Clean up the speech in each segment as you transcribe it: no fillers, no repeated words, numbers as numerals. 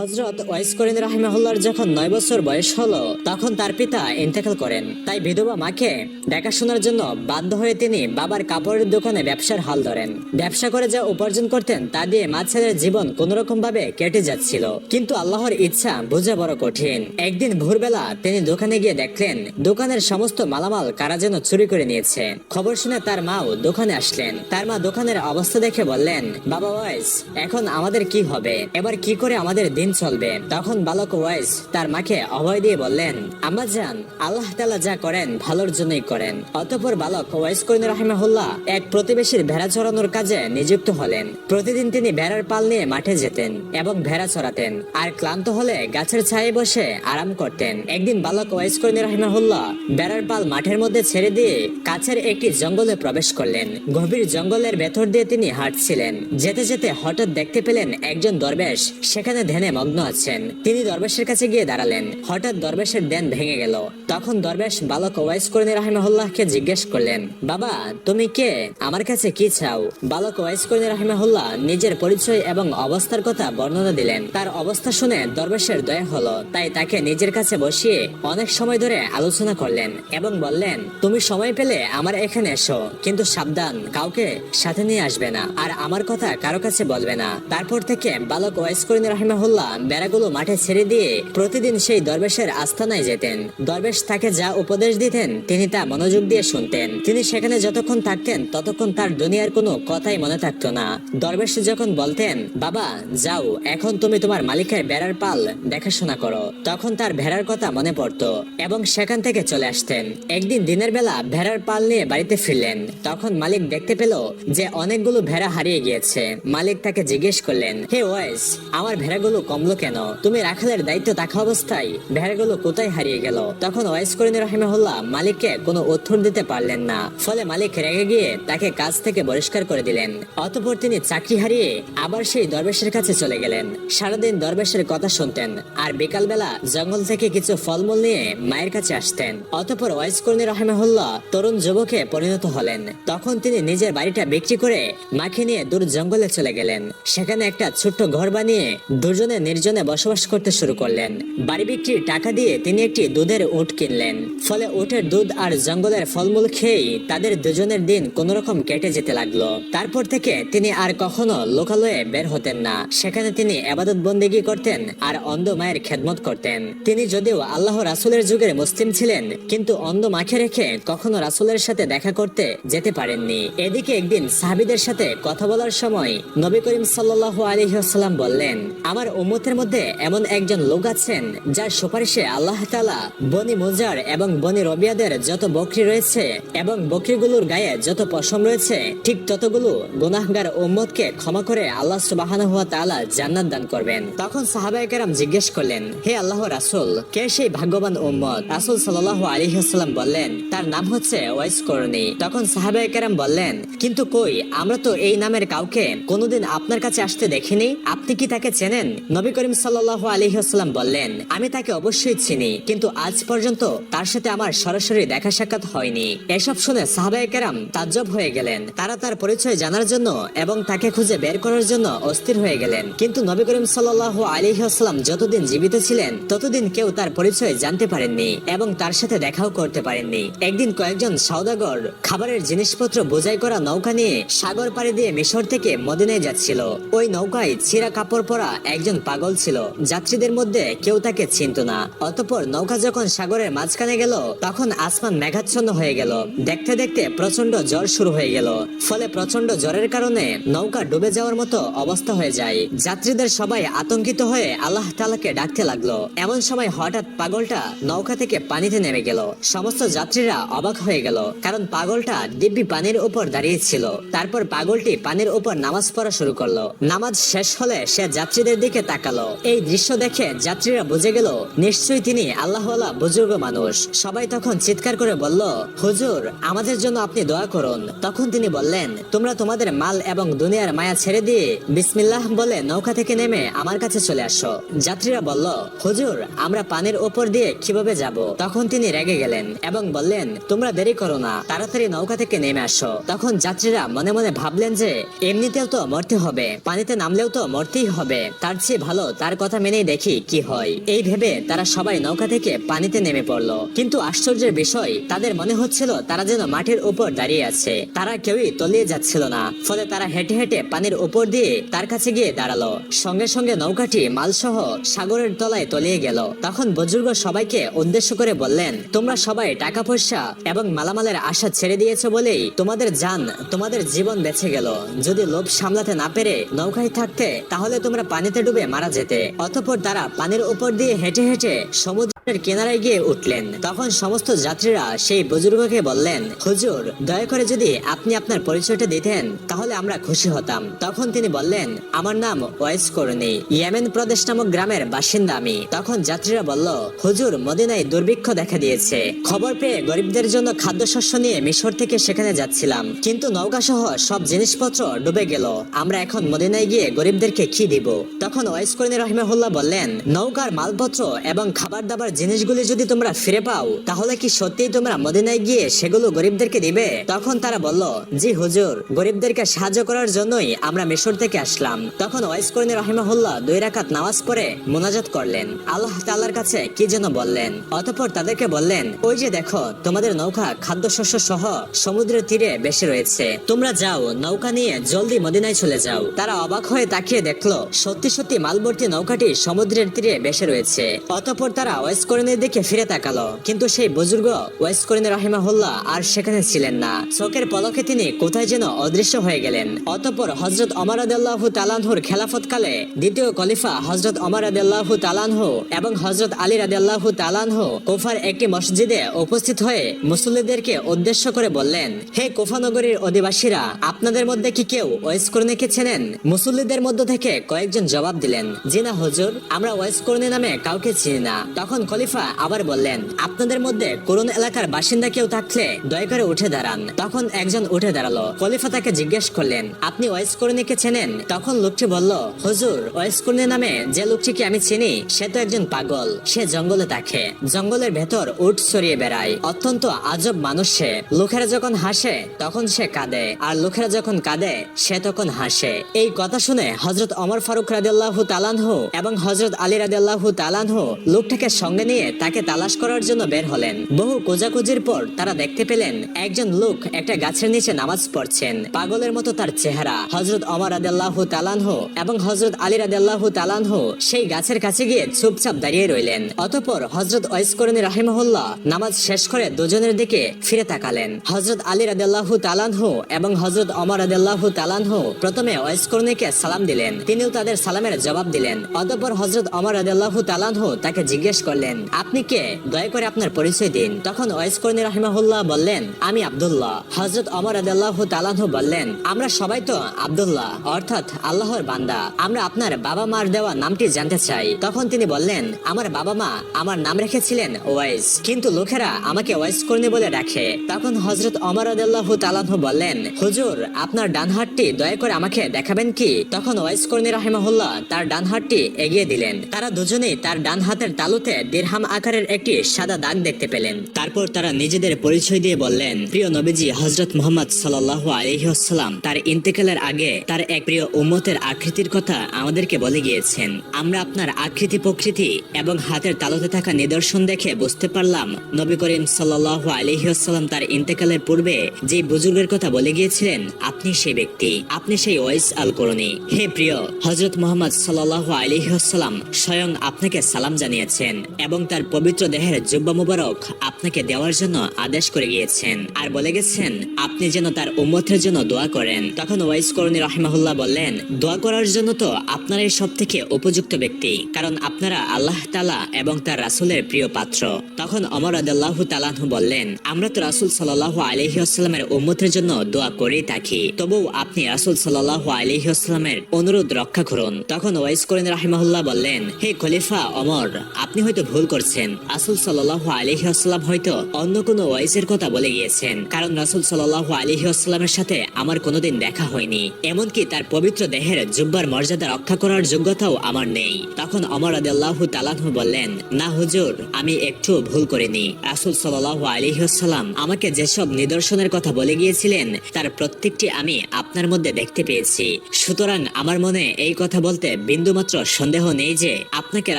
হযরত wise করিম রাহিমাহুল্লাহর যখন 9 বছর বয়স হলো তখন তার পিতা ইন্তেকাল করেন। তাই বিধবা মাকে দেখাশোনার জন্য বাধ্য হয়ে তিনি বাবার কাপড়ের দোকানে ব্যবসার হাল ধরেন। ব্যবসা করে যা উপার্জন করতেন তা দিয়ে মা ছেলের জীবন কোন রকম ভাবে কেটে যাচ্ছিল। কিন্তু আল্লাহর ইচ্ছা বোঝা বড় কঠিন। একদিন ভোরবেলা তিনি দোকানে গিয়ে দেখলেন দোকানের সমস্ত মালামাল কারা যেন চুরি করে নিয়েছে। খবর শুনে তার মাও দোকানে আসলেন। তার মা দোকানের অবস্থা দেখে বললেন, বাবা ওয়াইস, এখন আমাদের কি হবে? এবার কি করে আমাদের দিন চলবে? তখন বালক ওয়াইস তার মাকে অভয় দিয়ে বললেন, আম্মা জান, আল্লাহ তাআলা যা করেন ভালোর জন্যই করেন। অতঃপর বালক ওয়াইস করিম রাহিমাহুল্লাহ এক প্রতিবেশীর ভেড়া চড়ানোর কাজে নিযুক্ত হলেন। প্রতিদিন তিনি ভেড়ার পাল নিয়ে মাঠে যেতেন এবং ভেড়া চড়াতেন, আর ক্লান্ত হলে গাছের ছায়ায় বসে আরাম করতেন। একদিন বালক ওয়াইস করিম রাহিমাহুল্লাহ ভেড়ার পাল মাঠের মধ্যে ছেড়ে দিয়ে কাছের একটি জঙ্গলে প্রবেশ করলেন। গভীর জঙ্গলের ভেতর দিয়ে তিনি হাঁটছিলেন। যেতে যেতে হঠাৎ দেখতে পেলেন একজন দরবেশ সেখানে ধ্যানে মগ্ন আছেন। তিনি দরবেশের কাছে গিয়ে দাঁড়ালেন। হঠাৎ দরবেশের ধ্যান ভেঙে গেল। তখন দরবেশ বালক ওয়াইস করিম রাহিমাহুল্লাহকে জিজ্ঞেস করলেন, বাবা, তুমি কে? আমার কাছে কি চাও? বালক ওয়াইস করিম রাহিমাহুল্লাহ নিজের পরিচয় এবং অবস্থার কথা বর্ণনা দিলেন। তার অবস্থা শুনে দরবেশের দয়া হলো, তাই তাকে নিজের কাছে বসিয়ে অনেক সময় ধরে আলোচনা করলেন এবং বললেন, তুমি সময় পেলে আমার এখানে এসো, কিন্তু সাবধান, কাউকে সাথে নিয়ে আসবে না, আর আমার কথা কারো কাছে বলবে না। তারপর থেকে বালক ওয়াইস করিম রাহিমাহুল্লাহ বেড়াগুলো মাঠে ছেড়ে দিয়ে প্রতিদিন সেই দরবেশের আস্তানায় যেতেন। দরবেশ তাকে যা উপদেশ দিতেন তিনি তা মনোযোগ দিয়ে শুনতেন। তিনি সেখানে যতক্ষণ থাকতেন ততক্ষণ তার দুনিয়ার কোনো কথাই মনে থাকতো না। দরবেশ যখন বলতেন, বাবা যাও, এখন তুমি তোমার মালিকের ভেড়ার পাল দেখাশোনা করো, তখন তার ভেড়ার কথা মনে পড়তো এবং সেখান থেকে চলে আসতেন। একদিন দিনের বেলা ভেড়ার পাল নিয়ে বাড়িতে ফিরলেন। তখন মালিক দেখতে পেল যে অনেকগুলো ভেড়া হারিয়ে গিয়েছে। মালিক তাকে জিজ্ঞেস করলেন, হে ওয়াইস, আমার ভেড়াগুলো কমলো কেন? তুমি রাখালের দায়িত্ব থাকা অবস্থায় ভেড়াগুলো কোথায় হারিয়ে গেল? তখন ওয়াইস করিম রাহিমাহুল্লাহ মালিককে কোনো উত্তর দিতে পারলেন না। ফলে মালিক রেগে গিয়ে তাকে কাজ থেকে বহিষ্কার করে দিলেন। অতঃপর তিনি চাকরি হারিয়ে আবার সেই দরবেশের কাছে চলে গেলেন। সারাদিন দরবেশের কথা শুনতেন আর বিকালবেলা জঙ্গল থেকে কিছু ফলমূল নিয়ে মায়ের কাছে আসতেন। অতঃপর ওয়াইস করিম রাহিমাহুল্লাহ তরুণ যুবকে পরিণত হলেন। তখন তিনি নিজের বাড়িটা বিক্রি করে মাকে নিয়ে দূর জঙ্গলে চলে গেলেন। সেখানে একটা ছোট্ট ঘর বানিয়ে দুজনে নির্জনে বসবাস করতে শুরু করলেন। বাড়ি বিক্রির টাকা দিয়ে তিনি একটি দুধের উট কিনলেন। ফলে উটের দুধ আর জঙ্গলের ফলমূল খেয়েই তাদের দুজনের দিন কোন রকম কেটে যেতে লাগলো। তারপর থেকে তিনি আর কখনো লোকালয়ে বের হতেন না। সেখানে তিনি ইবাদত বন্দেগী করতেন আর অন্ধ মায়ের খেদমত করতেন। তিনি যদিও আল্লাহ রাসূলের যুগের মুসলিম ছিলেন, কিন্তু অন্ধ মাকে রেখে কখনো রাসূলের সাথে দেখা করতে যেতে পারেননি। এদিকে একদিন সাহাবীদের সাথে কথা বলার সময় নবী করিম সাল্লাল্লাহু আলাইহি ওয়াসাল্লাম বললেন, আমার উম্মতের মধ্যে এমন একজন লোক আছেন যার সুপারিশে আল্লাহ তাআলা বনি মুজার এবং বনি রবিয়াদের যত বকরি রয়েছে এবং বকরিগুলোর গায়ে যত পশম রয়েছে ঠিক ততগুলো গুনাহগার উম্মতকে ক্ষমা করে আল্লাহ সুবহানাহু ওয়া তাআলা জান্নাত দান করবেন। তখন সাহাবায়ে কেরাম জিজ্ঞেস করলেন, হে আল্লাহর রাসূল, কে সেই ভাগ্যবান উম্মত? রাসূল সাল্লাল্লাহু আলাইহি ওয়াসাল্লাম বললেন, তার নাম হচ্ছে ওয়াইস করনী। তখন সাহাবায়ে কেরাম বললেন, কিন্তু কই, আমরা তো এই নামের কাউকে কোনোদিন আপনার কাছে আসতে দেখিনি, আপনি কি তাকে চেনেন? নবী করিম সাল্লাল্লাহু আলাইহি ওয়াসাল্লাম বললেন, আমি তাকে অবশ্যই চিনি, কিন্তু আজ পর্যন্ত তার সাথে আমার সরাসরি দেখা সাক্ষাৎ হয়নি। এসব শুনে সাহাবায়ে কেরাম তাজ্জব হয়ে গেলেন। তারা তার পরিচয় জানার জন্য এবং তাকে খুঁজে বের করার জন্য অস্থির হয়ে গেলেন। কিন্তু নবী করিম সাল্লাল্লাহু আলাইহি ওয়াসাল্লাম যতদিন জীবিত ছিলেন ততদিন কেউ তার পরিচয় জানতে পারেননি এবং তার সাথে দেখাও করতে পারেননি। একদিন কয়েকজন সওদাগর খাবারের জিনিসপত্র বোঝাই করা নৌকা নিয়ে সাগর পাড়ি দিয়ে মিশর থেকে মদিনায় যাচ্ছিল। ওই নৌকায় ছিঁড়া কাপড় পরা একজন পাগল ছিল। যাত্রীদের মধ্যে কেউ তাকে চিনত না। অতঃপর নৌকা যখন সাগরের মাঝখানে গেল তখন আসমান মেঘাচ্ছন্ন হয়ে গেল। দেখতে দেখতে প্রচন্ড ঝড় শুরু হয়ে গেল। ফলে প্রচন্ড ঝড়ের কারণে নৌকা ডুবে যাওয়ার মতো অবস্থা হয়ে যায়। যাত্রীদের সবাই আতঙ্কিত হয়ে আল্লাহ তাআলাকে ডাকতে লাগলো। এমন সময় হঠাৎ পাগলটা নৌকা থেকে পানিতে নেমে গেল। সমস্ত যাত্রীরা অবাক হয়ে গেল, কারণ পাগলটা দিব্যি পানির উপর দাঁড়িয়ে ছিল। তারপর পাগলটি পানির উপর নামাজ পড়া শুরু করলো। নামাজ শেষ হলে সে যাত্রীদের দিকে তাকালো। এই দৃশ্য দেখে যাত্রীরা বুঝে গেল নিশ্চয়ই তিনি আল্লাহওয়ালা বুজুর্গ মানুষ। সবাই তখন চিৎকার করে বলল, হুজুর, আমাদের জন্য আপনি দোয়া করুন। তখন তিনি বললেন, তোমরা তোমাদের মাল এবং দুনিয়ার মায়া ছেড়ে দিয়ে বিসমিল্লাহ বলে নৌকা থেকে নেমে আমার কাছে চলে আসো। যাত্রীরা বলল, হুজুর, আমরা পানির উপর দিয়ে কিভাবে যাব? তখন তিনি রেগে গেলেন এবং বললেন, তোমরা দেরি করো না, তাড়াতাড়ি নৌকা থেকে নেমে আসো। তখন যাত্রীরা মনে মনে ভাবলেন যে এমনিতেও তো মরতে হবে, পানিতে নামলেও তো মরতেই হবে, তার চেয়ে ভালো তার কথা মেনেই দেখি কি হয়। এই ভেবে তারা সবাই নৌকা থেকে পানিতে নেমে পড়লো। কিন্তু আশ্চর্যের বিষয়, তাদের মনে হচ্ছিল তারা যেন মাটির উপর দাঁড়িয়ে আছে, তারা কেউই তলিয়ে যাচ্ছিল না। ফলে তারা হেঁটে হেঁটে পানির উপর দিয়ে তার কাছে গিয়ে দাঁড়ালো। সঙ্গে সঙ্গে নৌকাটি মালসহ সাগরের তলায় তলিয়ে গেল। তখন বুজুর্গ সবাইকে উদ্দেশ্য করে বললেন, তোমরা সবাই টাকা পয়সা এবং মালামালের আশা ছেড়ে দিয়েছো বলেই তোমাদের জান, তোমাদের জীবন বেঁচে গেল। যদি লোভ সামলাতে না পেরে নৌকায় থাকতে, তাহলে তোমরা পানিতে ডুবে মারা যেতে। অতঃপর তারা পানির উপর দিয়ে হেঁটে হেঁটে সমুদ্রের কিনারায় গিয়ে উঠলেন। তখন সমস্ত যাত্রীরা সেই বুজুর্গকে বললেন, হুজুর, দয়া করে যদি আপনি আপনার পরিচয়টা দিতেন তাহলে আমরা খুশি হতাম। তখন তিনি বললেন, আমার নাম ওয়াইস করনি, ইয়েমেন প্রদেশ নামক গ্রামের বাসিন্দা আমি। তখন যাত্রীরা বলল, হুজুর, মদিনায় দুর্ভিক্ষ দেখা দিয়েছে। খবর পেয়ে গরিবদের জন্য খাদ্যশস্য নিয়ে মিশর থেকে সেখানে যাচ্ছিলাম, কিন্তু নৌকা সহ সব জিনিসপত্র ডুবে গেল। আমরা এখন মদিনায় গিয়ে গরিবদেরকে কি দিব? তখন ওয়াইস করনি রাহিমাহুল্লাহ বললেন, নৌকার মালপত্র এবং খাবার দাবার জিনিসগুলি যদি তোমরা ফিরে পাও, তাহলে কি সত্যিই তোমরা মদিনায় গিয়ে সেগুলো গরিবদেরকে দিবে? তখন তারা বলল, জি হুজুর, গরিবদেরকে সাহায্য করার জন্যই আমরা মিশর থেকে আসলাম। তখন ওয়াইস করনি রাহিমাহুল্লাহ 2 রাকাত নামাজ পড়ে মুনাজাত করলেন, আল্লাহ তাআলার কাছে কি যেন বললেন। অতঃপর তাদেরকে বললেন, ওই যে দেখো, তোমাদের নৌকা খাদ্যশস্য সহ সমুদ্রের তীরে বেশি রয়েছে, তোমরা যাও, নৌকা নিয়ে জলদি মদিনায় চলে যাও। তারা অবাক হয়ে তাকিয়ে দেখলো সত্যি সত্যি মালভর্তি নৌকাটি সমুদ্রের তীরে বেশি রয়েছে। অতঃপর তারা ওয়াইস করনির দিকে ফিরে তাকালো, কিন্তু সেই বুজুর্গ ওয়াইস করনি রাহিমাহুল্লাহ আর সেখানে ছিলেন না। চোখের পলকে তিনি কোথায় যেন অদৃশ্য হয়ে গেলেন। অতঃপর হযরত ওমর রাদিয়াল্লাহু তাআলা আনহুর খেলাফতকালে দ্বিতীয় খলিফা হযরত ওমর রাদিয়াল্লাহু তাআলা আনহু এবং হযরত আলী রাদিয়াল্লাহু তাআলা আনহু কুফার একটি মসজিদে উপস্থিত হয়ে মুসল্লিদেরকে উদ্দেশ্য করে বললেন, হে কুফা নগরীর অধিবাসীরা, আপনাদের মধ্যে কি কেউ ওয়াইস করনিকে চেনেন? মুসল্লিদের মধ্য থেকে কয়েকজন জবাব দিলেন, জি না হুজুর, আমরা ওয়াইস করনি নামে কাউকে চিনি না। তখন খলিফা আবার বললেন, আপনাদের মধ্যে কোন এলাকার বাসিন্দা কেউ থাকলে দয়া করে উঠে দাঁড়ান। তখন একজন উঠে দাঁড়ালো। খলিফা তাকে জিজ্ঞেস করলেন, আপনি ওয়াইস করনিকে চেনেন? তখন লোকটি বলল, হুজুর, ওয়াইস করনি নামে যে লোকটিকে আমি চিনি সে তো একজন পাগল, সে জঙ্গলে থাকে, জঙ্গলের ভেতর উট ছড়িয়ে বেড়ায়, অত্যন্ত আজব মানুষ সে। লোকেরা যখন হাসে তখন সে কাঁদে, আর লোকেরা যখন কাঁদে সে তখন হাসে। এই কথা শুনে হযরত ওমর ফারুক রাদিয়াল্লাহু তাআলা আনহু এবং হযরত আলী রাদিয়াল্লাহু তাআলা আনহু লোকটাকে সঙ্গে নিয়ে তাকে তালাশ করার জন্য বের হলেন। বহু খোঁজাখুঁজির পর তারা দেখতে পেলেন একজন লোক একটা গাছের নিচে নামাজ পড়ছেন, পাগলের মতো তার চেহারা। হযরত ওমর রাদিয়াল্লাহু তাআলা আনহু এবং হযরত আলী রাদিয়াল্লাহু তাআলা আনহু সেই গাছের কাছে গিয়ে চুপচাপ দাঁড়িয়ে রইলেন। অতঃপর হযরত ওয়াইস করনি রাহিমাহুল্লাহ নামাজ শেষ করে দুজনের দিকে ফিরে তাকালেন। হযরত আলী রাদিয়াল্লাহু তাআলা আনহু এবং হযরত ওমর রাদিয়াল্লাহু তাআলা আনহু প্রথমে ওয়াইস করনিকে সালাম দিলেন, তিনিও তাদের সালামের জবাব দিলেন। অতঃপর হযরত ওমর রাদিয়াল্লাহু তাআলা আনহু তাকে জিজ্ঞেস করলেন, আপনি কে? দয়া করে আপনার পরিচয় দিন। তখন ওয়াইস করনি রাহিমাহুল্লাহ বললেন, আমি আব্দুল্লাহ। হযরত ওমর রাদিয়াল্লাহু তাআলা আনহু বললেন, আমরা সবাই তো আব্দুল্লাহ, অর্থাৎ আল্লাহর বান্দা। আমরা আপনার বাবা মার দেওয়া নামটি জানতে চাই। তখন তিনি বললেন, আমার বাবা মা আমার নাম রেখেছিলেন ওয়াইস, কিন্তু লোকেরা আমাকে ওয়াইস করনি বলে ডাকে। তখন হযরত ওমর রাদিয়াল্লাহু তাআলা আনহু বললেন, হুজুর, আপনার ডান হাতটি দয়া করে আমাকে দেখাবেন কি? তখন ওয়াইস করনি রাহিমাহুল্লাহ তার ডান হাতটি এগিয়ে দিলেন। তারা দুজনেই তার ডান হাতের তালুতে দিরহাম আকারের একটি সাদা দাগ দেখতে পেলেন। তারপর তারা নিজেদের পরিচয় দিয়ে বললেন, প্রিয় নবীজি হযরত মুহাম্মদ সাল্লাল্লাহু আলাইহি ওয়াসাল্লাম তার ইন্তেকালের আগে তার এক প্রিয় উম্মতের আকৃতির কথা আমাদেরকে বলে গিয়েছেন। আমরা আপনার আকৃতি প্রকৃতি এবং হাতের তালুতে থাকা নিদর্শন দেখে বুঝতে পারলাম নবী করিম সাল্লাল্লাহু আলাইহি ওয়াসাল্লাম তার ইন্তেকালের পূর্বে যে বুজুর্গের কথা বলে গিয়েছিলেন আপনি সেই ব্যক্তি, আপনি সেই ওয়াইস আল করনি। হে প্রিয় হযরত মুহাম্মদ সাল্লাল্লাহু আলাইহি ওয়াসাল্লাম স্বয়ং আপনাকে সালাম জানিয়েছেন এবং তার পবিত্র দেহের জুব্বা মুবারক আপনাকে দেওয়ার জন্য আদেশ করে গিয়েছেন, আর বলে গেছেন আপনি যেন তার উম্মতের জন্য দোয়া করেন। তখন ওয়াইস করনি রাহিমাহুল্লাহ বললেন, দোয়া করার জন্য তো আপনারাই সবথেকে উপযুক্ত ব্যক্তি, কারণ আপনারা আল্লাহ তাআলা এবং তার রাসূলের প্রিয় পাত্র। তখন ওমর রাদিয়াল্লাহু তাআলা আনহু বললেন, আমরা তো রাসূল সাল্লাল্লাহু আলাইহি ওয়াসাল্লামের উম্মতের জন্য দোয়া করেই থাকি, তবু আপনি রাসূল সাল্লাল্লাহু আলাইহি ওয়াসাল্লামের অনুরোধ রক্ষা করুন। তখন ওয়াইস করনি রাহিমাহুল্লাহ বললেন, হে খলিফা ওমর, আপনি হয়তো ভুল ভুল করছেন। রাসূল সাল্লাল্লাহু আলাইহি ওয়াসাল্লাম হয়তো অন্য কোনো ওয়াইসের কথা বলে গিয়েছেন, কারণ রাসূল সাল্লাল্লাহু আলাইহি ওয়াসাল্লামের সাথে আমার কোনোদিন দেখা হয়নি, এমনকি তার পবিত্র দেহের জুব্বার মর্যাদা রক্ষা করার যোগ্যতাও আমার নেই। তখন ওমর রাদিয়াল্লাহু তাআলা আনহু বললেন, না হুজুর, আমি একটু ভুল করিনি। রাসূল সাল্লাল্লাহু আলাইহি ওয়াসাল্লাম আমাকে যেসব নিদর্শনের কথা বলে গিয়েছিলেন তার প্রত্যেকটি আমি আপনার মধ্যে দেখতে পেয়েছি, সুতরাং আমার মনে এই কথা বলতে বিন্দুমাত্র সন্দেহ নেই যে আপনাকে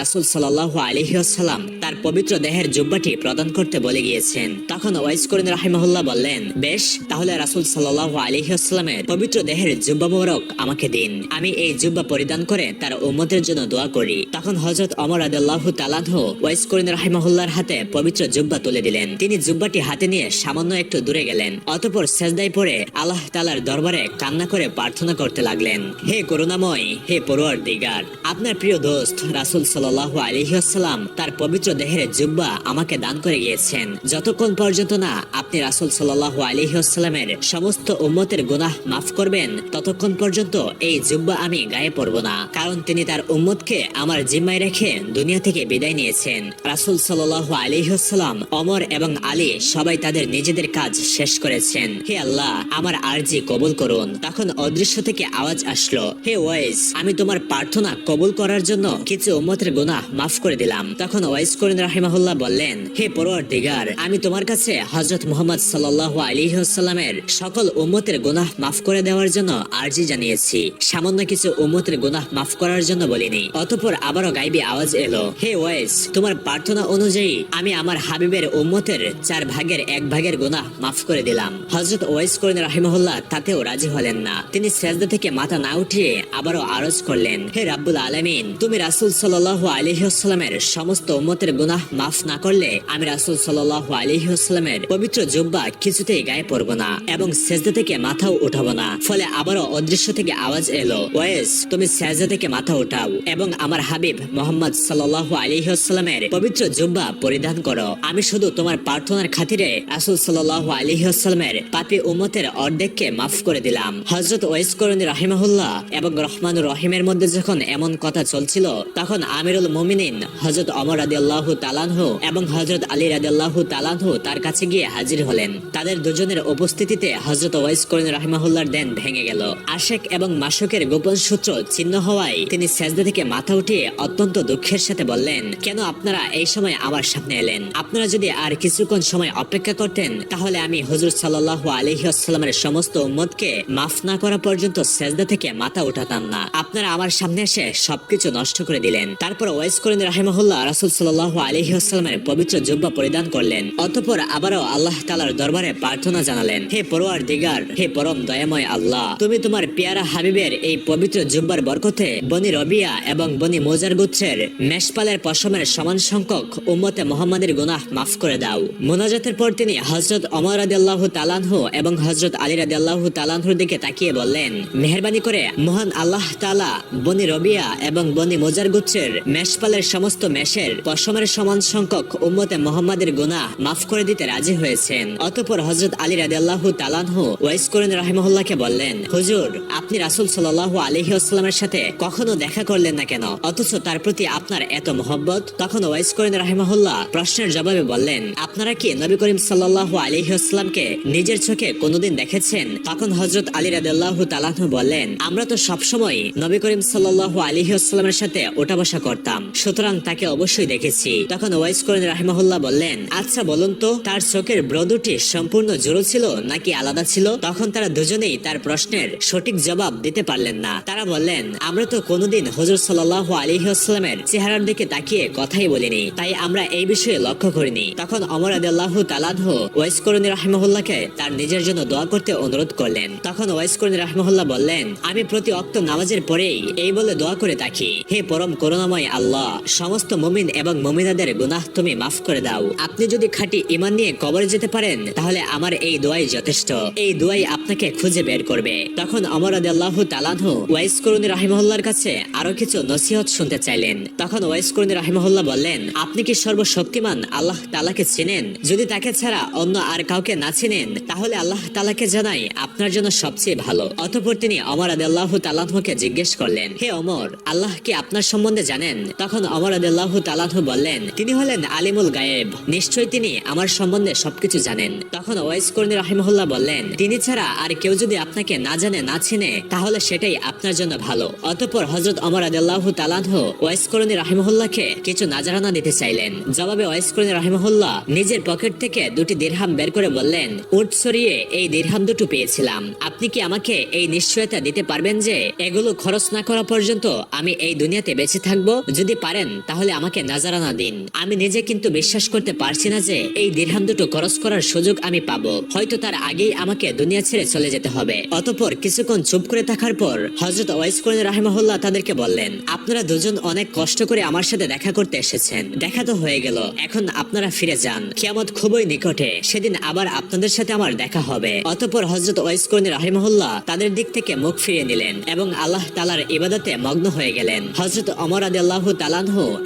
রাসূল সাল্লাল্লাহু আলাইহি ওয়াসাল্লাম তার পবিত্র দেহের জুব্বাটি প্রদান করতে বলে গিয়েছেন। তখন ওয়াইস করিন রাহিমাহুল্লাহ বললেন, বেশ, তাহলে রাসূল সাল্লাল্লাহু আলাইহি ওয়াসাল্লামের পবিত্র দেহের জুব্বা মোবারক আমাকে দিন, আমি এই জুব্বা পরিধান করে তার উম্মতের জন্য দোয়া করি। তখন হযরত ওমর রাদিয়াল্লাহু তাআলা আনহু ওয়াইস করিন রাহিমাহুল্লাহর হাতে পবিত্র জুব্বা তুলে দিলেন। তিনি জুব্বাটি হাতে নিয়ে সামান্য একটু দূরে গেলেন, অতঃপর সেজদায় পড়ে আল্লাহ তাআলার দরবারে কান্না করে প্রার্থনা করতে লাগলেন, হে করুণাময়, হে পরওয়ারদিগার, আপনার প্রিয় দোস্ত রাসূল সাল্লাল্লাহু আলাইহি ওয়াসাল্লাম তার পবিত্র দেহের জুব্বা আমাকে দান করে গিয়েছেন। যতক্ষণ পর্যন্ত না আপনি রাসূল সাল্লাল্লাহু আলাইহি ওয়াসাল্লামের সমস্ত উম্মতের গুনাহ মাফ করবেন, ততক্ষণ পর্যন্ত এই জুব্বা আমি গায়ে পরব না, কারণ তিনি তার উম্মতকে আমার জিম্মায় রেখে দুনিয়া থেকে বিদায় নিয়েছেন। রাসূল সাল্লাল্লাহু আলাইহি ওয়াসাল্লাম, ওমর এবং আলী সবাই তাদের নিজেদের কাজ শেষ করেছেন। হে আল্লাহ, আমার আরজি কবুল করুন। তখন অদৃশ্য থেকে আওয়াজ আসলো, হে ওয়াইস, আমি তোমার প্রার্থনা কবুল করার জন্য কিছু উম্মতের গুনাহ মাফ করে দিলাম। তখন ওয়াইস করিন রাহিমাহুল্লাহ বললেন, হে পরওয়ারদিগার, আমি তোমার কাছে হযরত মুহাম্মদ সাল্লাল্লাহু আলাইহি ওয়াসাল্লামের সকল উম্মতের গুনাহ মাফ করে দেওয়ার জন্য আরজি জানিয়েছি, সামান্য কিছু উম্মতের গুনাহ মাফ করার জন্য বলিনি। অতঃপর আবারও গায়বী আওয়াজ এলো, হে ওয়াইস, তোমার প্রার্থনা অনুযায়ী আমি আমার হাবিবের উম্মতের 4/1 গুনাহ মাফ করে দিলাম। হযরত ওয়াইস করিন রাহিমাহুল্লাহ তাতেও রাজি হলেন না। তিনি সেজদা থেকে মাথা না উঠিয়ে আবারও আরজ করলেন, হে রাব্বুল আলামিন, তুমি রাসূল সাল্লাল্লাহু আলাইহি ওয়াসাল্লামের সমস্ত উম্মতের গুনাহ মাফ না করলে আমি রাসূল সাল্লাল্লাহু আলাইহি ওয়াসাল্লামের পবিত্র জুব্বা কিছুতেই গায়ে পরব না এবং সেজদা থেকে মাথাও উঠাবো না। ফলে আবারও অদৃশ্য থেকে আওয়াজ এলো, ওয়াইস, তুমি সেজদা থেকে মাথা উঠাও এবং আমার হাবিব মুহাম্মদ সাল্লাল্লাহু আলাইহি ওয়াসাল্লামের পবিত্র জুব্বা পরিধান করো। আমি শুধু তোমার প্রার্থনার খাতিরে রাসূল সাল্লাল্লাহু আলাইহি ওয়াসাল্লামের পাপী উম্মতের অর্ধেককে মাফ করে দিলাম। হযরত ওয়াইস করিন রাহিমাহুল্লাহ এবং রহমানুর রহিমের মধ্যে যখন এমন কথা চলছিল, তখন আমিরুল মুমিনিন হযরত ওমর রাদিয়াল্লাহু তাআলা আনহু এবং হযরত আলী রাদিয়াল্লাহু তাআলা আনহু তার কাছে গিয়ে হাজির হলেন। তাদের দুজনের উপস্থিতিতে হযরত ওয়াইস করিন রাহিমাহুল্লাহর ধ্যান ভেঙে গেল। আশেক এবং মাশুকের গোপন সূত্র ছিন্ন হওয়ায় তিনি সেজদা থেকে মাথা উঠিয়ে অত্যন্ত দুঃখের সাথে বললেন, কেন আপনারা এই সময় আমার সামনে এলেন? আপনারা যদি আর কিছুক্ষণ সময় অপেক্ষা করতেন তাহলে আমি হুজুর সাল্লাল্লাহু আলাইহি ওয়াসাল্লামের সমস্ত উম্মতকে মাফ না করা পর্যন্ত সেজদা থেকে মাথা উঠাতাম না। আপনারা আমার সামনে এসে সবকিছু নষ্ট করে দিলেন। তারপর ওয়াইস করিন রাহিমাহুল্লাহ রাসূল সাল্লাল্লাহু আলাইহি ওয়াসাল্লামের পবিত্র জুব্বা পরিধান করলেন। অতঃপর আবারও আল্লাহ তাআলার দরবারে প্রার্থনা জানালেন, হে পরওয়ারদিগার, হে পরম দয়াময় আল্লাহ, তুমি তোমার পেয়ারা হাবিবের এই পবিত্র জুব্বার বরকতে বনি রবিয়া এবং বনি মুজার গোত্রের মেষপালের পশমের সমান সংখ্যক উম্মতে মুহাম্মাদের গুনাহ মাফ করে দাও। মুনাজাতের পর তিনি হযরত ওমর রাদিয়াল্লাহু তাআলা আনহু এবং হযরত আলী রাদিয়াল্লাহু তাআলা আনহুর দিকে তাকিয়ে বললেন, মেহেরবানি করে মহান আল্লাহ তাআলা বনি রবিয়া এবং বনি মুজার গোত্রের মেষপালের সমস্ত মেষের পশমের সমান সংখ্যক উম্মতে মুহাম্মাদের গুনাহ মাফ করে দিতে রাজি হয়েছেন। অতঃপর হযরত আলী রাদিয়াল্লাহু তাআলা আনহু ওয়াইস করিন রাহিমাহুল্লাহকে বললেন, হুজুর, আপনি রাসূল সাল্লাল্লাহু আলাইহি ওয়াসাল্লামের সাথে কখনো দেখা করলেন না কেন, অথচ তার প্রতি আপনার এত মহব্বত? তখন ওয়াইস করিন রাহিমাহুল্লাহ প্রশ্নের জবাবে বললেন, আপনারা কি নবী করিম সাল্লাল্লাহু আলাইহি ওয়াসাল্লামকে নিজের চোখে কোনোদিন দেখেছেন? তখন হযরত আলী রাদিয়াল্লাহু তাআলা আনহু বললেন, আমরা তো সবসময় নবী করিম সাল্লাল্লাহু আলাইহি ওয়াসাল্লামের সাথে ওঠা বসা করতাম, সুতরাং তাকে অবশ্যই দেখেছি। তখন ওয়াইস করিন রাহিমাহুল্লাহ বললেন, আচ্ছা বলুন তো, তার চোখের ব্র দুটি সম্পূর্ণ জোড়ো ছিল নাকি আলাদা ছিল? তখন তারা দুজনেই তার প্রশ্নের সঠিক জবাব দিতে পারলেন না। তারা বললেন, আমরা তো কোনোদিন হুজুর সাল্লাল্লাহু আলাইহি ওয়াসাল্লামের চেহারার দিকে তাকিয়ে কথাই বলিনি, তাই আমরা এই বিষয়ে লক্ষ্য করিনি। তখন ওমর রাদিয়াল্লাহু তাআলা আনহু ওয়াইস করিন রাহিমাহুল্লাহকে তার নিজের জন্য দোয়া করতে অনুরোধ করলেন। তখন ওয়াইস করিন রাহিমাহুল্লাহ বললেন, আমি প্রতি ওয়াক্ত নামাজের পরেই এই বলে দোয়া করে থাকি, হে পরম করুণাময় আল্লাহ, সমস্ত মুমিন এবং মুমিনাদের গুনাহ তুমি মাফ করে দাও। আপনি যদি খাঁটি ঈমান নিয়ে কবরে যেতে পারেন তাহলে আমার এই দোয়াই যথেষ্ট, এই দোয়াই আপনাকে খুঁজে বের করবে। তখন ওমর রাদিয়াল্লাহু তাআলা আনহু ওয়াইস করিন রাহিমাহুল্লাহর কাছে আরো কিছু নসিহত শুনতে চাইলেন। তখন ওয়াইস করিন রাহিমাহুল্লাহ বললেন, আপনি কি সর্বশক্তিমান আল্লাহ তাআলাকে চেনেন? যদি তাকে ছাড়া অন্য আর কাউকে না চেনেন তাহলে আল্লাহ তাআলাকে জানাই আপনার জন্য সবচেয়ে ভালো। অতঃপর তিনি ওমর রাদিয়াল্লাহু তাআলা আনহুকে জিজ্ঞেস করলেন, হে ওমর, আল্লাহ কি আপনার সম্বন্ধে জানেন? তখন ওমর রাদিয়াল্লাহু তাআলা তাআলা বললেন, তিনি হলেন আলিমুল গায়েব, নিশ্চয়ই তিনি আমার সম্বন্ধে সবকিছু জানেন। তখন ওয়াইস কর্ণী রাহিমাহুল্লাহ বললেন, তিনি ছাড়া আর কেউ যদি আপনাকে না জানে না চিনে তাহলে সেটাই আপনার জন্য ভালো। অতঃপর হযরত ওমর রাদিয়াল্লাহু তাআলা ওয়াইস কর্ণী রাহিমাহুল্লাহকে কিছু নাজরানা দিতে চাইলেন। জবাবে ওয়াইস কর্ণী রাহিমাহুল্লাহ নিজের পকেট থেকে 2টি দিরহাম বের করে বললেন, উট সরিয়ে এই দিরহাম দুটো পেয়েছিলাম, আপনি কি আমাকে এই নিশ্চয়তা দিতে পারবেন যে এগুলো খরচ না করা পর্যন্ত আমি এই দুনিয়াতে বেঁচে থাকবো? যদি পারেন তাহলে আমাকে নাজরানা দিন। আমি নিজে কিন্তু বিশ্বাস করতে পারছি না যে এই দিরহাম দুটো খরচ করার সুযোগ আমি পাবো, হয়তো তার আগেই আমাকে দুনিয়া ছেড়ে চলে যেতে হবে। অতঃপর কিছুক্ষণ চুপ করে থাকার পর হযরত ওয়াইস কর্ণী রাহিমাহুল্লাহ তাদেরকে বললেন, আপনারা দুজন অনেক কষ্ট করে আমার সাথে দেখা করতে এসেছেন, দেখা তো হয়ে গেল, এখন আপনারা ফিরে যান, কিয়ামত খুবই নিকটে, সেদিন আবার আপনাদের সাথে আমার দেখা হবে। অতঃপর হযরত ওয়াইস কর্ণী রাহিমাহুল্লাহ তাদের দিক থেকে মুখ ফিরিয়ে নিলেন এবং আল্লাহ তাআলার ইবাদতে মগ্ন হয়ে গেলেন। হযরত ওমর রাদিয়াল্লাহু তাআলা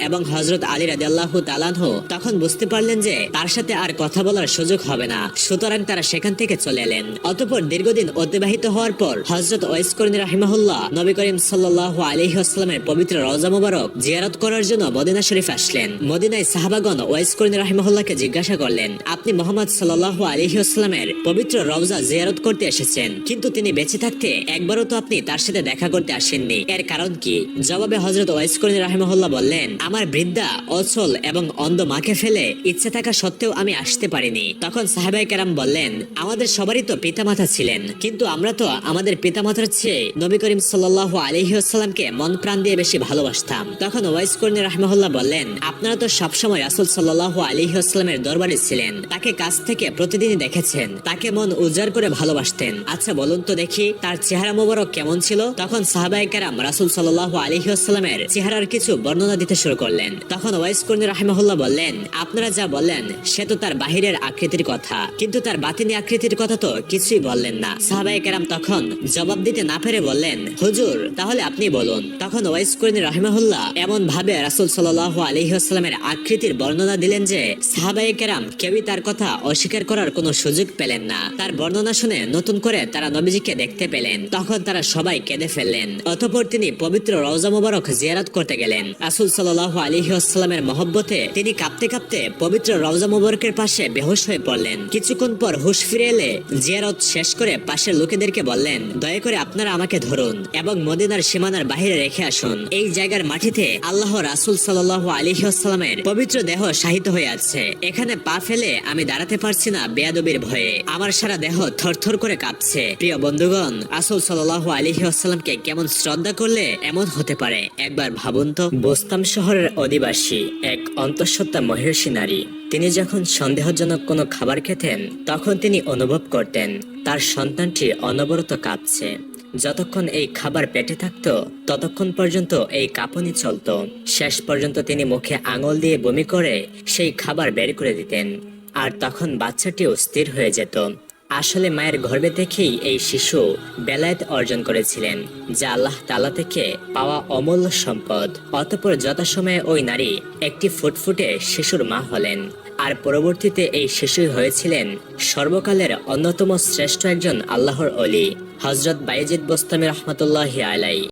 এবং হযরত আলী রাদিয়াল্লাহু তাআলা তখন বুঝতে পারলেন যে তার সাথে আর কথা বলার সুযোগ হবে না, সুতরাং তারা সেখান থেকে চলে এলেন। অতঃপর দীর্ঘদিন অতিবাহিত হওয়ার পর হযরত ওয়াইস কর্ণী রাহিমাহুল্লাহ নবী করিম সাল্লাল্লাহু আলাইহি ওয়াসাল্লামের পবিত্র রওজা মুবারক জিয়ারত করার জন্য মদিনা শরীফ আসলেন। মদিনায় সাহাবাগণ ওয়াইস কর্ণী রাহিমাহুল্লাহকে জিজ্ঞাসা করলেন, আপনি মুহাম্মদ সাল্লাল্লাহু আলাইহি ওয়াসাল্লামের পবিত্র রওজা জিয়ারত করতে এসেছেন, কিন্তু তিনি বেঁচে থাকতে একবারও তো আপনি তার সাথে দেখা করতে আসেননি, এর কারণ কি? জবাবে হযরত ওয়াইস কর্ণী রাহিমাহুল্লাহ বললেন, আমার বৃদ্ধা, অচল এবং অন্ধ মাকে ফেলে ইচ্ছে থাকা সত্ত্বেও আমি আসতে পারিনি। তখন সাহাবায়ে কেরাম বললেন, আমাদের সবারই তো পিতামাতা ছিলেন, কিন্তু আমরা তো আমাদের পিতামাতার চেয়ে নবী করিম সাল্লাল্লাহু আলাইহি ওয়াসাল্লামকে মন প্রাণ দিয়ে বেশি ভালোবাসতাম। তখন ওয়াইস কর্ণী রাহিমাহুল্লাহ বললেন, আপনারা তো সবসময় রাসূল সাল্লাল্লাহু আলাইহি ওয়াসাল্লামের দরবারে ছিলেন, তাকে কাছ থেকে প্রতিদিনই দেখেছেন, তাকে মন উজাড় করে ভালোবাসতেন, আচ্ছা বলুন তো দেখি তার চেহারা মোবারক কেমন ছিল? তখন সাহাবায়ে কেরাম রাসূল সাল্লাল্লাহু আলাইহি ওয়াসাল্লামের চেহারার কিছু বর্ণনা দিতে শুরু করলেন। তখন ওয়াইস কর্ণী রাহিমাহুল্লাহ বললেন, আপনারা যা বললেন সে তো তার বাহিরের আকৃতির কথা, কিন্তু তার বাতিনি আকৃতির কথা তো কিছুই বললেন না। সাহাবায়ে কেরাম তখন জবাব দিতে না পেরে বললেন, হুজুর তাহলে আপনি বলুন। তখন ওয়াইস কর্ণী রাহিমাহুল্লাহ এমন ভাবে রাসূল সাল্লাল্লাহু আলাইহি ওয়াসাল্লামের আকৃতির বর্ণনা দিলেন যে সাহাবায়ে কেরাম কেউই তার কথা অস্বীকার করার কোনো সুযোগ পেলেন না। তার বর্ণনা শুনে নতুন করে তারা নবীজিকে দেখতে পেলেন, তখন তারা সবাই কেঁদে ফেললেন। অতঃপর তিনি পবিত্র রওজা মুবারক জিয়ারত করতে গেলেন। রাসূল সাল্লাল্লাহু আলাইহি ওয়াসাল্লামের মহব্বতে তিনি কাঁপতে কাঁপতে পবিত্র রওজা মুবারকের পাশে বেহুশ হয়ে পড়লেন। কিছুক্ষণ পর হুঁশ ফিরে এলে জিয়ারত শেষ করে পাশের লোকেদেরকে বললেন, দয়া করে আপনারা আমাকে ধরুন এবং মদিনার সীমানার বাইরে রেখে আসুন। এই জায়গার মাটিতে আল্লাহ রাসূল সাল্লাল্লাহু আলাইহি ওয়াসাল্লামের পবিত্র দেহ শায়িত হয়ে আছে, এখানে পা ফেলে আমি দাঁড়াতে পারছি না বেয়াদবির ভয়ে, আমার সারা দেহ থরথর করে কাঁপছে। প্রিয় বন্ধুগণ, রাসূল সাল্লাল্লাহু আলাইহি ওয়াসাল্লামকে কেমন শ্রদ্ধা করলে এমন হতে পারে একবার ভাবুন তো। বোস্তাম শহরের অধিবাসী এক অন্তঃসত্ত্বা মহিষী নারী, তিনি যখন সন্দেহজনক কোনো খাবার খেতেন তখন তিনি অনুভব করতেন তার সন্তানটি অনবরত কাঁপছে। যতক্ষণ এই খাবার পেটে থাকতো ততক্ষণ পর্যন্ত এই কাঁপুনি চলতো। শেষ পর্যন্ত তিনি মুখে আঙুল দিয়ে বমি করে সেই খাবার বের করে দিতেন, আর তখন বাচ্চাটিও স্থির হয়ে যেত। আসলে মায়ের গর্ভে থেকেই এই শিশু বেলায়েত অর্জন করেছিলেন, যা আল্লাহ তাআলা থেকে পাওয়া অমূল্য সম্পদ। অতঃপর যথাসময়ে ওই নারী একটি ফুটফুটে শিশুর মা হলেন, আর পরবর্তীতে এই শিশুই হয়েছিলেন সর্বকালের অন্যতম শ্রেষ্ঠ একজন আল্লাহর ওলি, হযরত বায়েজিদ বোস্তামী রাহমাতুল্লাহি আলাইহি।